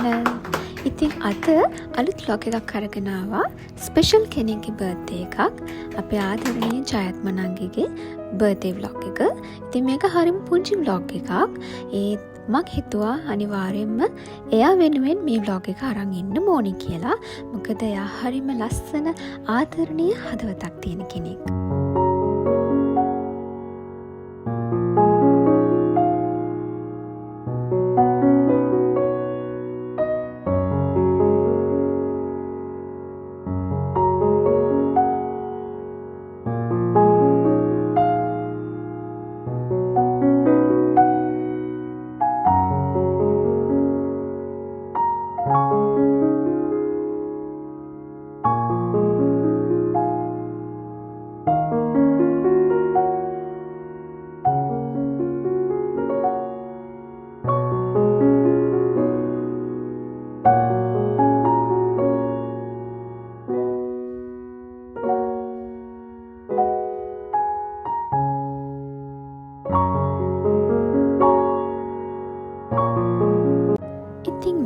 channel. ඉතින් අද අලුත් vlog එකක් අරගෙන ආවා. ස්පෙෂල් කෙනෙක්ගේ බර්ත්ඩේ එකක්. අපේ ආදරණීය ජයත් මනංගිගේ බර්ත්ඩේ vlog එක. ඉතින් මේක හරිම පුංචි vlog එකක්. ඒත් මම හිතුවා අනිවාර්යයෙන්ම එයා වෙනුවෙන් මේ vlog එක අරන් ඉන්න ඕනි කියලා. මොකද එයා හරිම ලස්සන ආදරණීය හදවතක් තියෙන කෙනෙක්.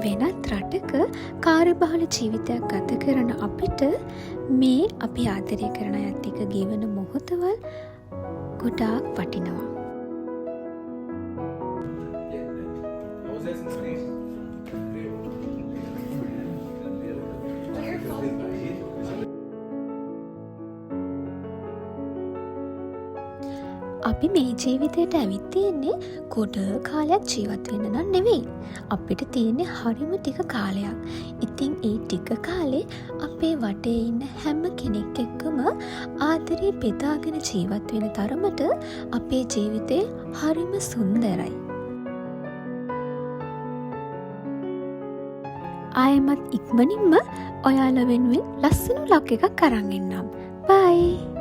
වෙනත් රටක කාර්යබහුල ජීවිතයක් ගත කරන අපිට මේ අපි ආදරය කරන අයත් එක්ක ගෙවන මොහොතවල් ගොඩාක් වටිනවා. අපි මේ ජීවිතයට ඇවිත් තියෙන්නේ ගොඩ කාලයක් ජීවත් වෙන්න නම් නෙවෙයි. අපිට තියෙන්නේ හරිම ටික කාලයක්. ඉතින් ඒ ටික කාලේ අපේ වටේ ඉන්න හැම කෙනෙක් එක්කම ආදරේ බෙදාගෙන ජීවත් වෙන තරමට අපේ ජීවිතේ හරිම සුන්දරයි. ආයෙමත් ඉක්මනින්ම ඔයාලා වෙනුවෙන් ලස්සන vlog එකක් අරන් එන්නම්. බයි.